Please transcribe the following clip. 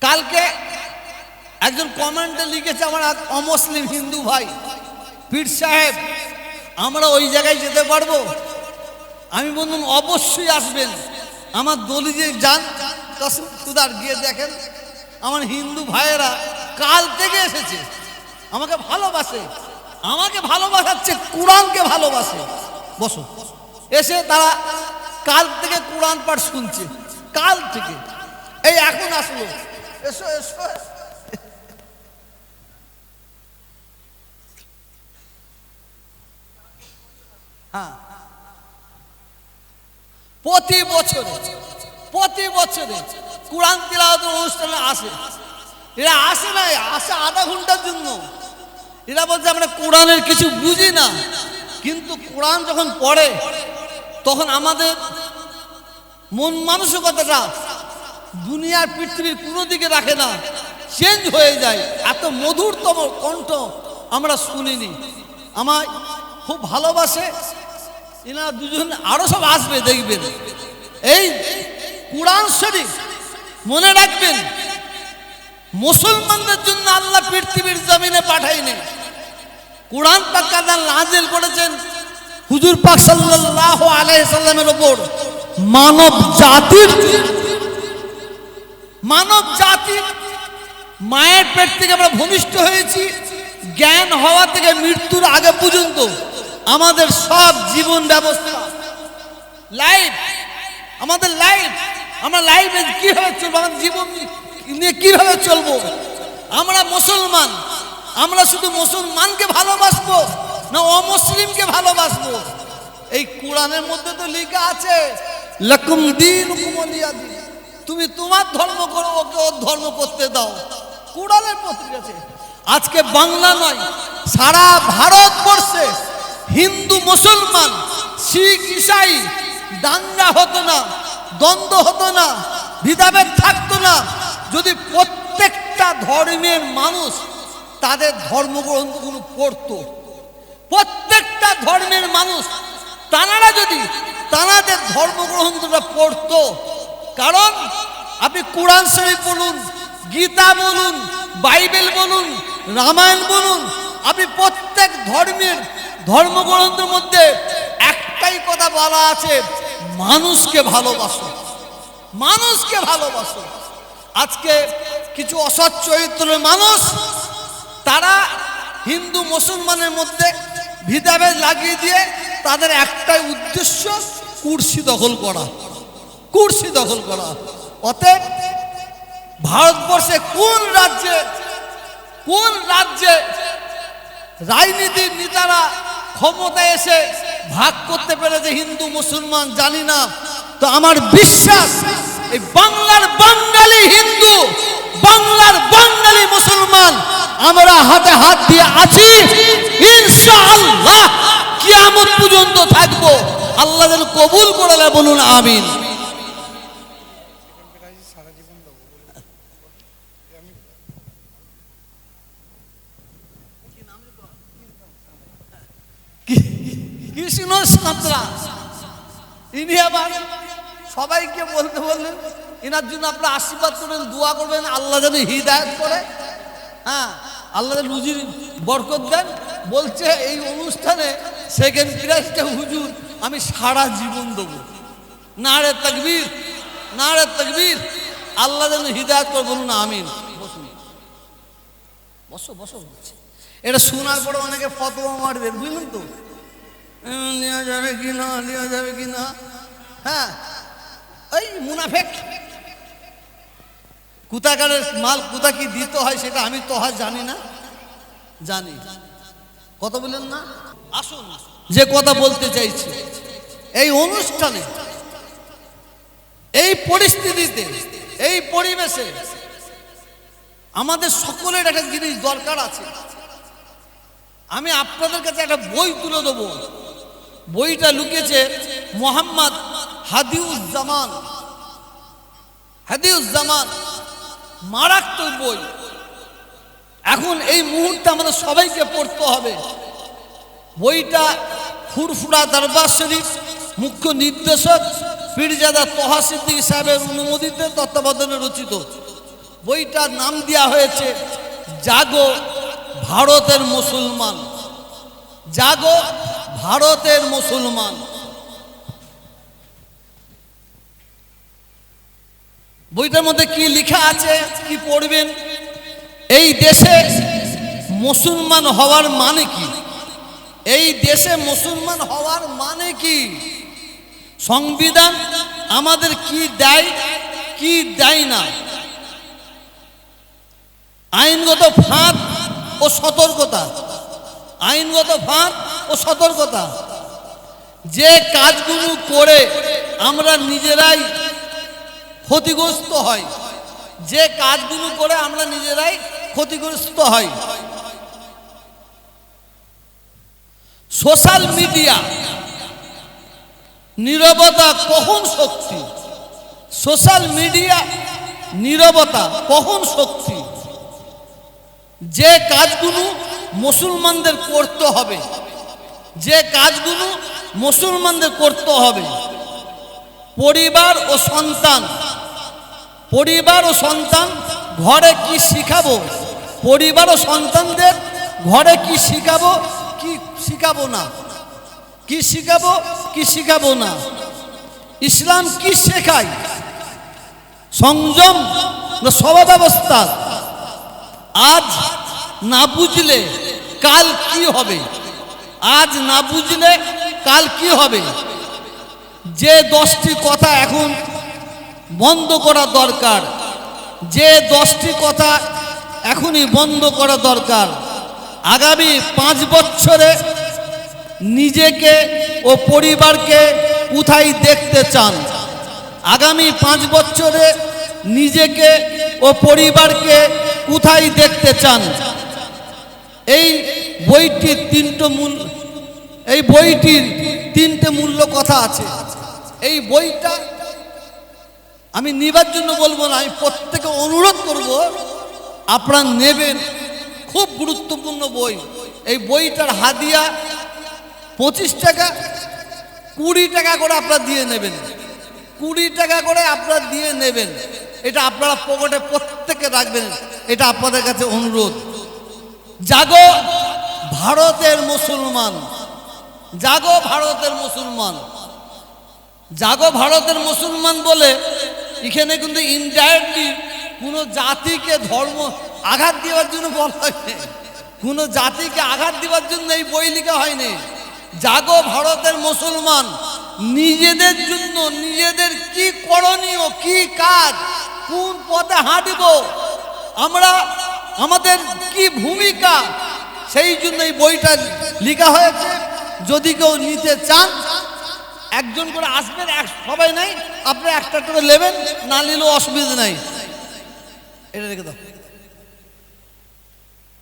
কালকে একজন কমেন্টে লিখেছে, আমার এক অমুসলিম হিন্দু ভাই, পীর সাহেব আমরা ওই জায়গায় যেতে পারবো? আমি বললাম অবশ্যই আসবেন, আমার দলিলে যান, কসম খুদার গিয়ে দেখেন। আমার হিন্দু ভাইয়েরা কাল থেকে এসেছে, আমাকে ভালোবাসে, আমাকে ভালোবাসাচ্ছে, কোরআনকে ভালোবাসে। বসো, এসে তারা কাল থেকে কোরআন পাঠ শুনছে, কাল থেকে। এই এখন আসলো, এসো এসো। হ্যাঁ, প্রতি বছরে কোরআন তিলাওয়াতের অনুষ্ঠানে আসে। এরা আসে না, আসে আধা ঘন্টার জন্য। এরা বলছে আমরা কোরআনের কিছু বুঝি না, কিন্তু কোরআন যখন পড়ে তখন আমাদের মন মানসিকতাটা দুনিয়ার পৃথিবীর কোনো দিকে রাখে না, চেঞ্জ হয়ে যায়। এত মধুরতম কণ্ঠ আমরা শুনিনি। আমায় খুব ভালোবাসে এনারা দুজন, আরো সব আসবে দেখবেন। এই কোরআন শরীফ মনে রাখবেন, মুসলমানদের জন্য আল্লাহ পৃথিবীর জমিনে পাঠায়নি। কোরআন পাক আল্লাহ নাযিল করেছেন হুজুর পাক সাল্লাল্লাহু আলাইহি সাল্লামের উপর। মানব জাতি মায়ের পেট থেকে আমরা ভূমিষ্ঠ হয়েছি, জ্ঞান হওয়া থেকে মৃত্যুর আগে পর্যন্ত আমাদের সব জীবন ব্যবস্থা, লাইফ, আমাদের লাইফ, আমরা লাইফে কিভাবে চলবো, আমাদের জীবন নিয়ে কিভাবে চলবো। আমরা মুসলমান, আমরা শুধু মুসলমানকে ভালোবাসবো না অমুসলিমকে ভালোবাসবো? এই কোরআনের মধ্যে তো লেখা আছে লাকুম দীনুকুম ওয়ালিয়া দীন, তুমি তোমার ধর্ম করো, ওকে ওর ধর্ম করতে দাও। কোরআনের পত্রিকা আছে। আজকে বাংলা নয়, সারা ভারতবর্ষে হিন্দু মুসলমান, শিখ ইসাই দাঙ্গা হতো না, দ্বন্দ্ব হতো না, ভেদাভেদ থাকতো না, যদি প্রত্যেকটা ধর্মের মানুষ তাদের ধর্মগ্রন্থগুলো পড়তো। প্রত্যেকটা ধর্মের মানুষ তানারা যদি তানাদের ধর্মগ্রন্থটা পড়তো। কারণ আপনি কোরআন শরীফ বলুন, গীতা বলুন, বাইবেল বলুন, রামায়ণ বলুন, আপনি প্রত্যেক ধর্মের ধর্মগ্রন্থের মধ্যে একটাই কথা বলা আছে, মানুষকে ভালোবাসো, মানুষকে ভালোবাসো। আজকে কিছু অসৎ চরিত্রের মানুষ, তারা হিন্দু মুসলমানের মধ্যে ভেদাভেদ লাগিয়ে দিয়ে তাদের একটাই উদ্দেশ্য, কুরসি দখল করা, কুরসি দখল করা। অতএব ভারতবর্ষে কোন রাজ্যে রাজনীতির নেতারা ক্ষমতায় এসে ভাগ করতে পেরেছে হিন্দু মুসলমান জানি না। তো আমার বিশ্বাস এই বাংলার বাঙালি হিন্দু, বাংলার বাঙালি মুসলমান আমরা হাতে হাত দিয়ে আছি, ইনশাআল্লাহ কিয়ামত পর্যন্ত থাকবো। আল্লাহ যেন কবুল করে নেয়, বলুন আমিন। কৃষ্ণ সাঁতরা, ইনি আবার সবাইকে বলতে বললেন এনার জন্য আপনারা আশীর্বাদ করবেন, দোয়া করবেন, আল্লাহ যেন হিদায়াত করে, হ্যাঁ আল্লাহ যেন রুজির বরকত দেন। বলছে এই অনুষ্ঠানে সেকেন্ড প্রাইজটা হুজুর আমি সারা জীবন দেবো। নারে তাকবীর, নারে তাকবীর। আল্লাহ যেন হিদায়াত করে, বলুন আমিন। বসো বসো বসো। এটা শোনার পরে অনেকে ফতোয়া মারবে, বুঝলেন তো, নেওয়া যাবে কিনা, নেওয়া যাবে কিনা। হ্যাঁ, এই মুনাফেক কোথাকারের মাল কোথা কি দিতে হয় সেটা আমি তো আর জানি না, জানি কথা বলেন না। আসুন, যে কথা বলতে চাইছি, এই অনুষ্ঠানে, এই পরিস্থিতিতে, এই পরিবেশে আমাদের সকলের একটা জিনিস দরকার আছে। আমি আপনাদের কাছে একটা বই তুলে দেবো। বইটা লুকিয়েছে মোহাম্মদ হাদিউজ্জামান, হাদিউজ্জামান, মারাত্মক বই। এখন এই মুহূর্তে আমাদের সবাইকে পড়তে হবে। বইটা ফুরফুরা দরবার শরীফ মুখ্য নির্দেশক পীরজাদা তোহা সিদ্দিকী সাহেবের অনুমোদিত তত্ত্বাবধানে রচিত। বইটার নাম দেওয়া হয়েছে জাগো ভারতের মুসলমান। জাগো ভারতের মুসলমান। বইটার মধ্যে কি লেখা আছে কি পড়বেন? এই দেশে মুসলমান হওয়ার মানে কি? এই দেশে মুসলমান হওয়ার মানে কি? সংবিধান আমাদের কি দেয় কি দেয় না, আইনগত ফাঁদ ও সতর্কতা, আইনগত ফাঁদ ও সতর্কতা। যে কাজগুলো করে আমরা নিজেরাই ক্ষতিগ্রস্ত হয়, যে কাজগুলো করে আমরা নিজেরাই ক্ষতিগ্রস্ত হয়। সোশ্যাল মিডিয়া নীরবতা কখন শক্তি? সোশ্যাল মিডিয়া নীরবতা কখন শক্তি? যে কাজগুলো মুসলমানদের করতে হবে, যে কাজগুলো মুসলমানদের করতে হবে, পরিবার ও সন্তান, পরিবার ও সন্তান ঘরে কি শিখাবো, পরিবার ও সন্তানদের ঘরে কি শিখাবো কি শিখাবো না, কি শিখাবো কি শিখাবো না। ইসলাম কি শেখায়? সংযম না স্বভাব ব্যবস্থা? আজ না বুঝলে কাল কি হবে? আজ না বুঝলে কাল কি হবে? যে 10টি কথা এখন বন্ধ করা দরকার, যে 10টি কথা এখনই বন্ধ করা দরকার। আগামী 5 বছরে নিজেকে ও পরিবারকে কোথায় দেখতে চান? আগামী 5 বছরে নিজেকে ও পরিবারকে কোথায় দেখতে চান? এই বইটির তিনটে মূল্য কথা আছে। এই বইটা আমি নিবার জন্য বলবো না, আমি প্রত্যেকে অনুরোধ করব আপনারা নেবেন। খুব গুরুত্বপূর্ণ বই। এই বইটার হাদিয়া 25 টাকা, 20 টাকা করে আপনারা দিয়ে নেবেন, 20 টাকা করে আপনারা দিয়ে নেবেন। এটা আপনারা পকেটে প্রত্যেকে রাখবেন, এটা আপনাদের কাছে অনুরোধ। জাগো ভারতের মুসলমান, জাগো ভারতের মুসলমান। জাগো ভারতের মুসলমান বলে এখানে কিন্তু ইনডাইরেক্টলি কোনো জাতিকে ধর্ম আঘাত দেওয়ার জন্য বলা হয়নি, কোনো জাতিকে আঘাত দেওয়ার জন্য এই বই লেখা হয়নি। জাগো ভারতের মুসলমান, নিজেদের জন্য নিজেদের কি করণীয়, কি কাজ, কোন পথে হাঁটব আমরা, আমাদের কি ভূমিকা, সেই জন্য এই বইটা লেখা হয়েছে। যদি কেউ নিতে চান একজন করে আসবেন, সবাই নাই, আপনি একটা করে নেবেন, না নিলেও অসুবিধা নাই। এটা রেখে দাও।